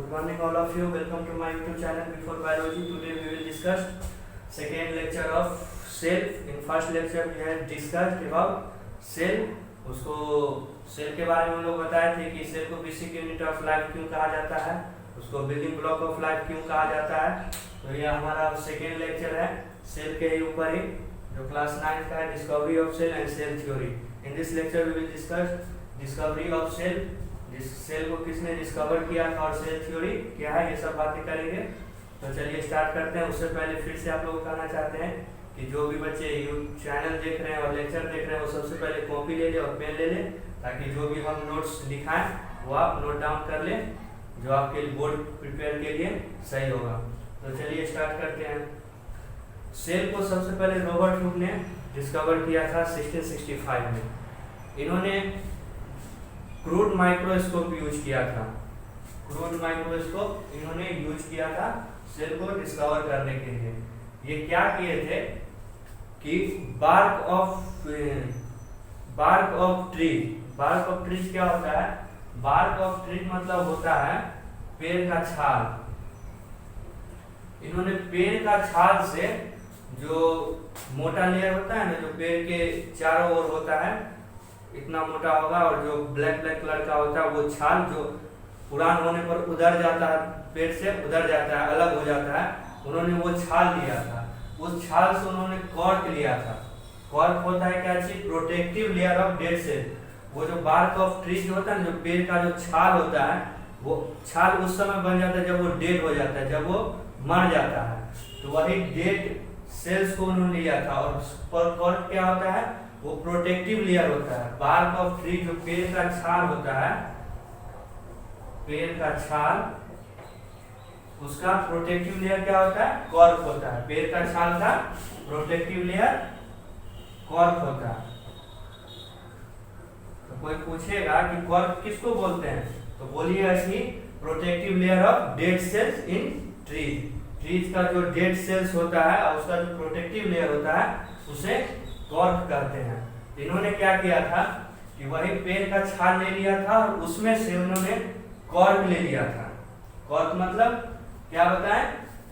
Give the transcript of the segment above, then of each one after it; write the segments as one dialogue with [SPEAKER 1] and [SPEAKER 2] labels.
[SPEAKER 1] Good morning all of you. Welcome to my YouTube channel Before Biology. Today we will discuss second lecture of cell. In first lecture we had discussed about cell. उसको cell के बारे में हम लोग बताए थे कि cell को बेसिक यूनिट ऑफ लाइफ क्यों कहा जाता है, उसको बिल्डिंग ब्लॉक ऑफ लाइफ क्यों कहा जाता है। तो ये हमारा सेकेंड लेक्चर है सेल के ही ऊपर ही, जो क्लास 9 का है, discovery of cell and cell theory. In this lecture we will discuss discovery of cell, जिस सेल को किसने डिस्कवर किया था और सेल थ्योरी क्या है, ये सब बातें करेंगे। तो चलिए स्टार्ट करते हैं। उससे पहले फिर से आप लोग कहना चाहते हैं कि जो भी बच्चे यूट्यूब चैनल देख रहे हैं और लेक्चर देख रहे हैं वो सबसे पहले कॉपी ले लें और पेन ले लें, ताकि जो भी हम नोट्स लिखाएं वो आप नोट डाउन कर लें, जो आपके बोर्ड प्रिपेयर के लिए सही होगा। तो चलिए स्टार्ट करते हैं। सेल को सबसे पहले रॉबर्ट हुक ने डिस्कवर किया था 1665 में। इन्होंने क्रूड माइक्रोस्कोप यूज किया था। क्रूड माइक्रोस्कोप इन्होंने यूज किया था सेल को डिस्कवर करने के लिए। ये क्या किए थे कि बार्क ऑफ ट्रीज क्या होता है? बार्क ऑफ ट्रीज मतलब होता है पेड़ का छाल। इन्होंने पेड़ का छाल से जो मोटा लेयर होता है ना, जो पेड़ के चारों ओर होता है, इतना मोटा होगा, और जो ब्लैक कलर का होता है वो छाल जो पुरान होने पर उधर जाता है, पेड़ से उधर जाता है, अलग हो जाता है, उन्होंने वो छाल लिया था। उस छाल से उन्होंने कॉर्क लिया था। कॉर्क होता है क्या चीज? Protective layer of dead cell. वो जो बार्क ऑफ ट्रीज होता है, जो पेड़ का जो छाल होता है, वो छाल उस समय बन जाता है जब वो डेड हो जाता है, जब वो मर जाता है। तो वही डेड सेल्स को उन्होंने लिया था। और कॉर्क क्या होता है? वो प्रोटेक्टिव लेयर होता है। बार्क ऑफ ट्री जो पेड़ का छाल होता है, पेड़ का छाल, उसका प्रोटेक्टिव लेयर क्या होता है? कॉर्क होता है। पेड़ का छाल का प्रोटेक्टिव लेयर कॉर्क होता है। तो कोई पूछेगा कि कॉर्क किसको बोलते हैं, तो बोलिए ऐसी protective layer of dead sales in trees. Trees का जो डेड सेल्स होता है और उसका जो प्रोटेक्टिव लेयर होता है, उसे कॉर्क कहते हैं। तो इन्होंने क्या किया था कि वही पेड़ का छाल ले लिया था और उसमें से उन्होंने कॉर्क ले लिया था। कॉर्क मतलब क्या बताएं?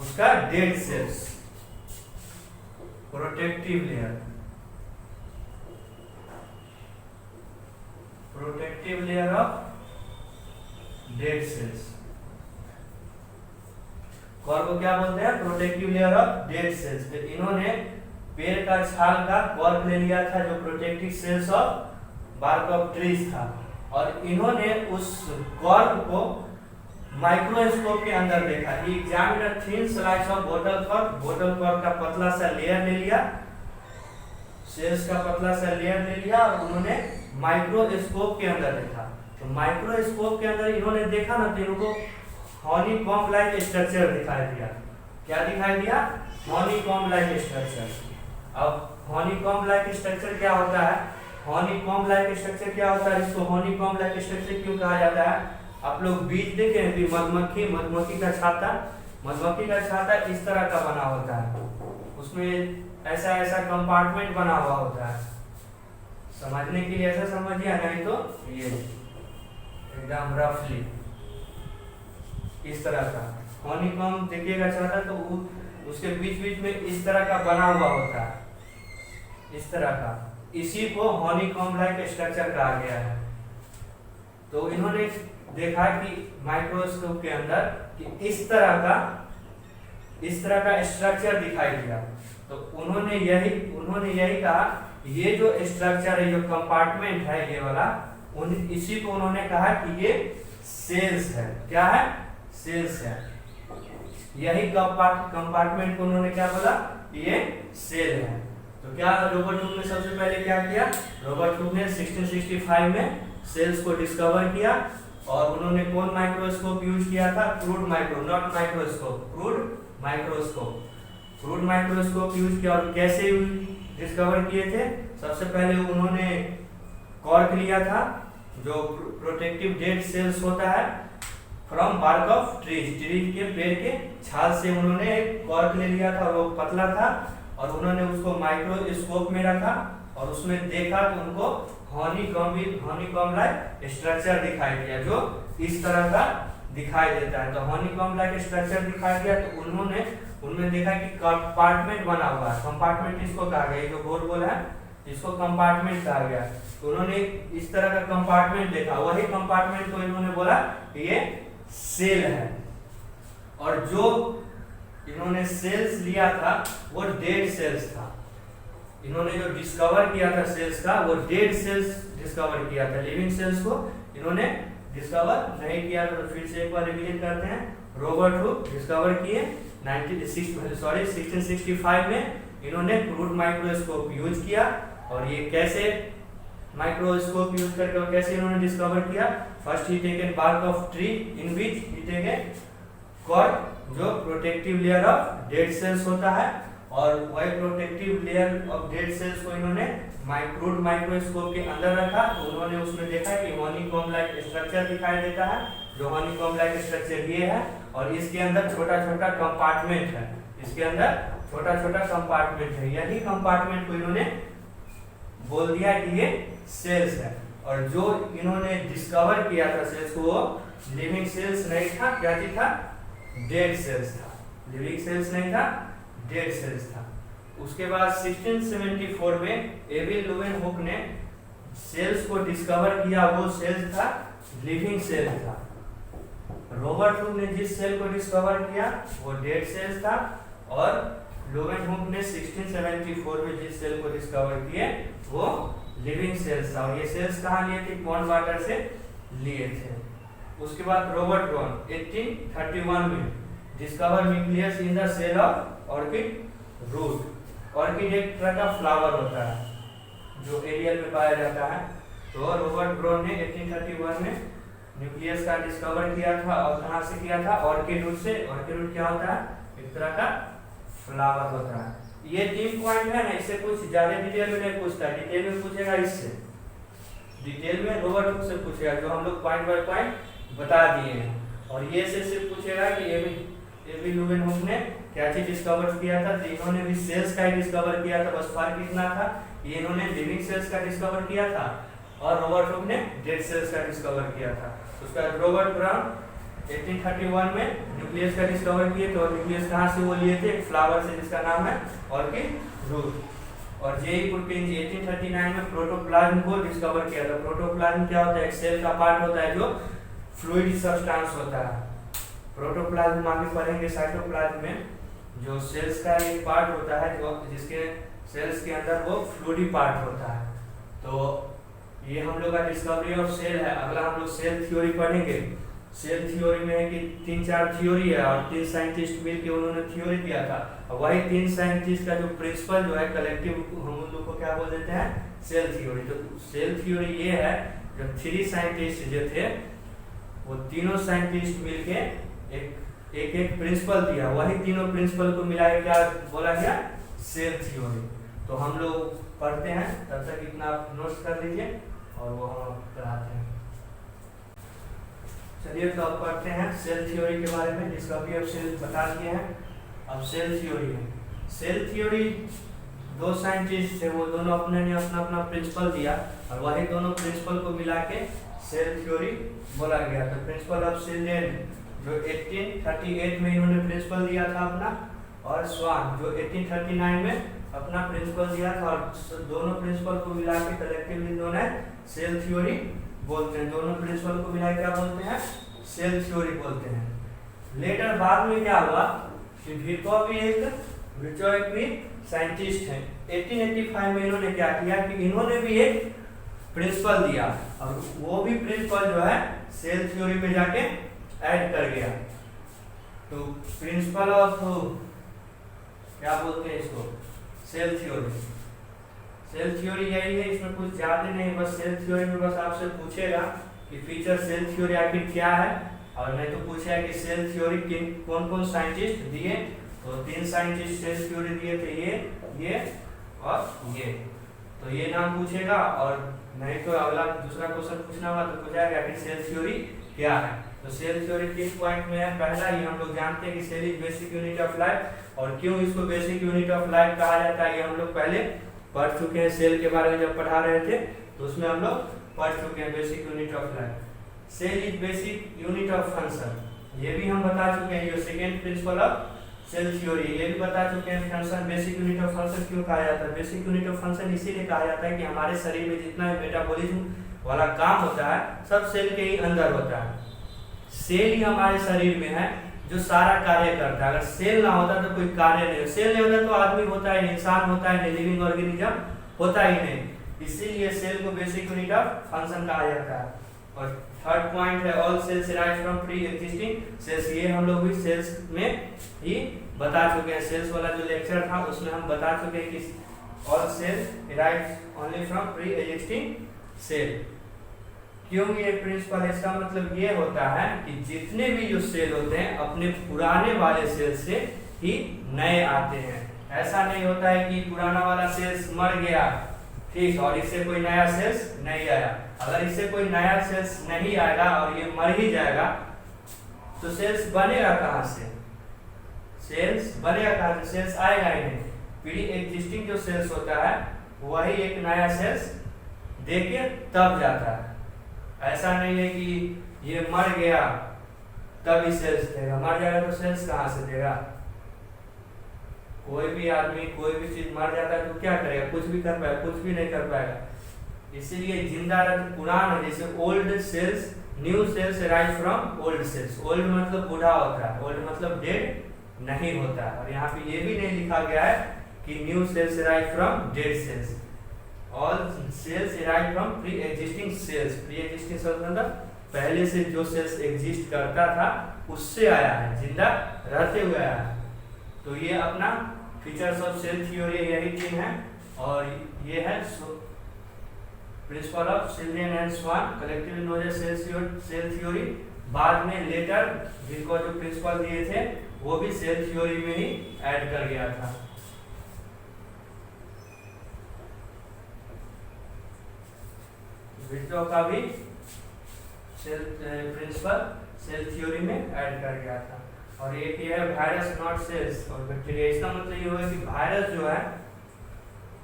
[SPEAKER 1] उसका dead cells, protective layer, protective layer of dead sales. Cork को क्या बोलते हैं? Protective layer of dead sales. तो इन्होंने पेड़ का छाल का कॉर्क ले लिया था, जो protective cells of bark of trees था, और इन्होंने उस कॉर्क को माइक्रोस्कोप के अंदर देखा। एग्जामिनर थिन स्लाइस ऑफ बोतल कॉर्क का पतला सा लेयर ले लिया, सेल्स का पतला सा लेयर ले लिया, और उन्होंने माइक्रोस्कोप के अंदर देखा। तो माइक्रोस्कोप के अंदर इन्होंने देखा ना, तो इनको हनीकॉम्ब लाइक स्ट्रक्चर दिखाई दिया। क्या दिखाई दिया? Honeycomb like structure. अब हनीकॉम्ब लाइक स्ट्रक्चर क्या होता है? हनीकॉम्ब लाइक स्ट्रक्चर क्या होता है? इसको हनीकॉम्ब लाइक स्ट्रक्चर क्यों कहा जाता है? आप लोग बीज देखे हैं कि मधुमक्खी का छाता इस तरह का बना होता है, उसमें ऐसा कंपार्टमेंट बना हुआ होता है। समझने के लिए ऐसा समझिए, नहीं तो ये एकदम रफली इस तरह का हनीकॉम्ब देखिएगा छाता, तो उसके बीच में इस तरह का बना हुआ होता है, इस तरह का। इसी को हनीकॉम्ब लाइक स्ट्रक्चर कहा गया है। तो इन्होंने देखा कि माइक्रोस्कोप के अंदर कि इस तरह का स्ट्रक्चर दिखाई दिया। तो उन्होंने यही कहा, ये जो स्ट्रक्चर है, जो कंपार्टमेंट है ये वाला, इसी को उन्होंने कहा कि ये सेल्स है। क्या है? सेल्स है। यही कंपार्टमेंट को उन्होंने क्या बोला? ये सेल है। तो क्या रॉबर्ट हुक ने सबसे पहले क्या किया? रॉबर्ट हुक ने 1665 में सेल्स को डिस्कवर किया, और उन्होंने कौन माइक्रोस्कोप यूज किया था? क्रूड माइक्रोस्कोप यूज किया। और कैसे डिस्कवर किए थे? सबसे पहले उन्होंने कॉर्क लिया था, जो प्रोटेक्टिव डेड सेल्स होता है, फ्रॉम बार्क ऑफ ट्रीज के पेड़ के छाल से उन्होंने एक कॉर्क ले लिया था, और वो पतला था, और उन्होंने उसको माइक्रोस्कोप में रखा और उसमें देखा तो उनको हनीकॉम्ब लाइक स्ट्रक्चर दिखाई दिया, जो इस तरह का दिखाई देता है। तो हनीकॉम्ब लाइक स्ट्रक्चर दिखाया गया, तो उन्होंने उनमें देखा कि कंपार्टमेंट बना हुआ है। कंपार्टमेंट इसको कहा गया, ये जो गोल गोल है इसको कंपार्टमेंट कहा गया। तो उन्होंने इस तरह का कंपार्टमेंट देखा, वही कंपार्टमेंट को इन्होंने बोला कि ये सेल है। और जो इन्होंने सेल्स लिया था वो डेड सेल्स था। इन्होंने जो डिस्कवर किया था सेल्स का, वो डेड सेल्स डिस्कवर किया था, लिविंग सेल्स को इन्होंने डिस्कवर नहीं किया। तो फिर से एक बार रिवीजन करते हैं। रॉबर्ट हुक डिस्कवर किए 1665 में। इन्होंने क्रूड माइक्रोस्कोप यूज किया। और ये कैसे माइक्रोस्कोप यूज करके और कैसे इन्होंने डिस्कवर किया? First he taken bark of tree in which he taken cork, जो protective layer of dead cells होता है, और वही protective layer of dead cells को इन्होंने क्रूड माइक्रोस्कोप के अंदर रखा। तो उन्होंने उसमें देखा कि हनीकॉम्ब लाइक स्ट्रक्चर दिखाई देता है, जो हनीकॉम्ब लाइक स्ट्रक्चर ये है, और इसके अंदर छोटा छोटा कंपार्टमेंट है। इसके अंदर छोटा छोटा कंपार्टमेंट है। यही कंपार्टमेंट को इन्होंने बोल दिया कि ये सेल्स है। और जो इन्होंने डिस्कवर किया था सेल्स को, वो लिविंग सेल्स नहीं था, क्या चीज था? डेड सेल्स था। लिविंग सेल्स नहीं था, डेड सेल्स था। उसके बाद 1674 में एविल लुवेनहुक ने सेल्स को डिस्कवर किया, वो सेल्स था लिविंग सेल था। रॉबर्ट हुक ने जिस सेल को डिस्कवर किया वो डेड सेल्स था, और लुवेनहुक ने 1674 में जिस सेल को डिस्कवर किए वो लिविंग सेल्स था। और ये सेल्स कहाँ लिए थे? पॉन्ड वाटर से लिए थे। उसके बाद रॉबर्ट ब्राउन 1831 में discover nucleus in the cell of orchid root. Orchid एक तरह का फ्लावर होता है जो एरियल में पाया जाता है। तो रॉबर्ट ब्राउन ने 1831 में न्यूक्लियस का डिस्कवर किया था। और कहाँ से किया था? ऑर्किड रूट से। ऑर्किड रूट क्या होता है? एक तरह का फ्लावर होता है। ये 3 पॉइंट है ना, इससे कुछ ज्यादा डिटेल में नहीं पूछता, डिटेल में पूछेगा इससे, डिटेल में रॉबर्ट हुक से पूछेगा, जो हम लोग पॉइंट बाय पॉइंट बता दिए हैं। और ये से सिर्फ पूछेगा कि एविल लुवेनहुक ने क्या चीज डिस्कवर किया था। तो इन्होंने भी सेल्स का ही डिस्कवर किया था, बस फर्क इतना था, ये इन्होंने लिविंग सेल्स का डिस्कवर किया था और रॉबर्ट हुक ने डेड सेल्स का डिस्कवर किया था। उसके बाद रॉबर्ट ब्राउन 1831 में न्यूक्लियस का डिस्कवर किए। तो न्यूक्लियस कहाँ से वो लिए थे? एक फ्लावर से जिसका नाम है ऑर्किड रूट। और जेई पुरकिंज 1839 में प्रोटोप्लाज्म को डिस्कवर किया था। प्रोटोप्लाज्म क्या होता है? एक सेल का पार्ट होता है जो फ्लूइड सब्सटेंस होता है। प्रोटोप्लाज्म आगे पढ़ेंगे। साइटोप्लाज्म में जो सेल्स का एक पार्ट होता है, जो जिसके सेल्स के अंदर वो फ्लूइडी पार्ट होता है। तो ये हम लोग का डिस्कवरी ऑफ सेल है। अगला हम लोग सेल थ्योरी पढ़ेंगे। सेल थ्योरी में है कि 3-4 थ्योरी है और 3 साइंटिस्ट मिलकर उन्होंने थ्योरी दिया था। और वही 3 साइंटिस्ट का जो प्रिंसिपल जो है कलेक्टिव, हम लोग को क्या बोल देते हैं? Cell theory. तो सेल थ्योरी ये है, जो 3 साइंटिस्ट जो थे वो तीनों साइंटिस्ट मिलके एक प्रिंसिपल दिया, वही तीनों प्रिंसिपल को मिला के क्या बोला गया? Cell theory. तो हम लोग पढ़ते हैं, तब तक इतना आप नोट्स कर लीजिए और वो हम पढ़ाते हैं। चलिए तो अब पढ़ते हैं सेल थ्योरी के बारे में। डिस्कवरी ऑफ सेल बता दिए हैं, अब सेल थ्योरी है। सेल थ्योरी 2 साइंटिस्ट थे, वो दोनों अपने ने अपना अपना प्रिंसिपल दिया और वही दोनों प्रिंसिपल को मिला के सेल थ्योरी बोला गया। तो प्रिंसिपल ऑफ सेल जो 1838 में इन्होंने प्रिंसिपल दिया था अपना, और स्वान जो 1839 में अपना प्रिंसिपल दिया था। और दोनों प्रिंसिपल को मिला के कलेक्टिवली दोनों सेल थ्योरी बोलते हैं। दोनों प्रिंसिपल को मिला के क्या बोलते हैं? सेल थ्योरी बोलते हैं। लेटर बाद में क्या हुआ कि विर्चॉव भी एक साइंटिस्ट है। 1885 में इन्होंने क्या किया कि इन्होंने भी एक प्रिंसिपल दिया, और वो भी प्रिंसिपल जो है सेल थ्योरी में जाके ऐड कर गया। तो प्रिंसिपल ऑफ क्या बोलते हैं इसको? Cell theory. सेल थ्योरी यही है, इसमें कुछ ज्यादा नहीं, बस सेल थ्योरी में बस आपसे पूछेगा कि फीचर सेल थ्योरी आखिर क्या है, और नहीं तो पूछेगा कि सेल थ्योरी कौन कौन साइंटिस्ट दिए। तो 3 साइंटिस्ट सेल थ्योरी दिए थे, ये और ये। तो ये नाम पूछेगा, और नहीं तो अगला दूसरा क्वेश्चन पूछना होगा तो पूछेगा कि सेल थ्योरी क्या है। तो सेल थ्योरी 3 पॉइंट में है। पहला, ये हम लोग जानते हैं कि cell is basic unit of life, और क्यों इसको बेसिक यूनिट ऑफ लाइफ कहा जाता है ये हम लोग पहले पढ़ चुके हैं। सेल के बारे में जब पढ़ा रहे थे तो उसमें हम लोग पढ़ चुके हैं basic unit of life. Cell is basic unit of function, ये भी हम बता चुके हैं। जो second principle of cell theory, ये भी बता चुके हैं। Function basic unit of function क्यों कहा जाता है? बेसिक यूनिट ऑफ फंक्शन इसीलिए कहा जाता है कि हमारे शरीर में जितना भी मेटाबॉलिज्म वाला काम होता है सब सेल के ही अंदर होता है। सेल ही हमारे शरीर में है जो सारा कार्य करता है। अगर सेल ना होता तो कोई कार्य नहीं, सेल नहीं होता तो आदमी होता है, इंसान होता है, लिविंग ऑर्गेनिज्म होता ही नहीं। इसीलिए सेल को बेसिक यूनिट ऑफ फंक्शन कहा जाता है। और थर्ड पॉइंट है all cells arise from pre existing cells. ये हम लोग भी सेल्स में ही बता चुके हैं। सेल्स वाला जो लेक्चर था उसमें हम बता चुके हैं कि all cells arise only from pre existing cell. क्यों ये प्रिंसिपल? इसका मतलब ये होता है कि जितने भी जो सेल होते हैं अपने पुराने वाले सेल से ही नए आते हैं। ऐसा नहीं होता है कि पुराना वाला सेल्स मर गया ठीक और इससे कोई नया सेल्स नहीं आया। अगर इससे कोई नया सेल्स नहीं आएगा और ये मर ही जाएगा तो सेल्स बनेगा कहाँ से? सेल्स बनेगा कहाँ से? सेल्स आएगा ही नहीं। प्री एग्जिस्टिंग जो सेल्स होता है वही एक नया सेल्स देके तब जाता है। ऐसा नहीं है कि ये मर गया तब ही सेल्स देगा, मर जाएगा तो सेल्स कहाँ से देगा? कोई भी आदमी कोई भी चीज मर जाता है तो क्या करेगा? कुछ भी कर पाएगा? कुछ भी नहीं कर पाएगा। इसीलिए जिंदा रहते पुराना, जैसे old cells new cells arise from old cells. Old मतलब बूढ़ा होता है, ओल्ड मतलब डेड नहीं होता है। और यहाँ पे ये भी नहीं लिखा गया है कि new cells arise from dead cells. All cells arise from pre existing cells. Pre existing cells मतलब पहले से जो सेल्स एग्जिस्ट करता था उससे आया है, जिंदा रहते हुए आया है। तो ये अपना फीचर्स ऑफ सेल थ्योरी यही तीन है। और ये है principle of Schleiden and Schwann collectively known as cell theory. बाद में लेटर जिनको जो प्रिंसिपल दिए थे वो भी सेल थ्योरी में ही ऐड कर गया था। विट्रो का भी सेल प्रिंसिपल सेल थ्योरी में ऐड कर गया था। और एक ये है वायरस नॉट सेल्स और बैक्टीरिया। इसका मतलब ये होगा कि वायरस जो है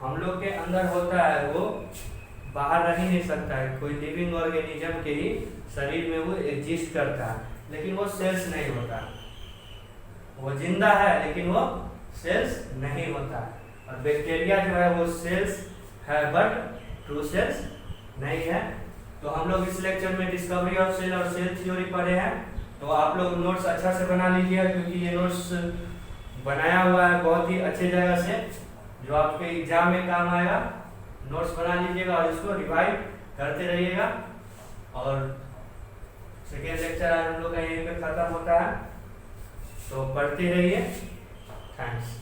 [SPEAKER 1] हम लोग के अंदर होता है वो बाहर रह ही नहीं सकता है। कोई लिविंग ऑर्गेनिज्म के ही शरीर में वो एग्जिस्ट करता है, लेकिन वो सेल्स नहीं होता। वो जिंदा है लेकिन वो सेल्स नहीं होता। और बैक्टीरिया जो है वो सेल्स है बट ट्रू सेल्स नहीं है। तो हम लोग इस लेक्चर में डिस्कवरी ऑफ सेल और सेल थ्योरी पढ़े हैं। तो आप लोग नोट्स अच्छा से बना लीजिए क्योंकि ये नोट्स बनाया हुआ है बहुत ही अच्छे जगह से जो आपके एग्जाम में काम आएगा। नोट्स बना लीजिएगा और इसको रिवाइव करते रहिएगा। और सेकेंड लेक्चर आज हम लोग का यहीं पे खत्म होता है, तो पढ़ते रहिए। थैंक्स।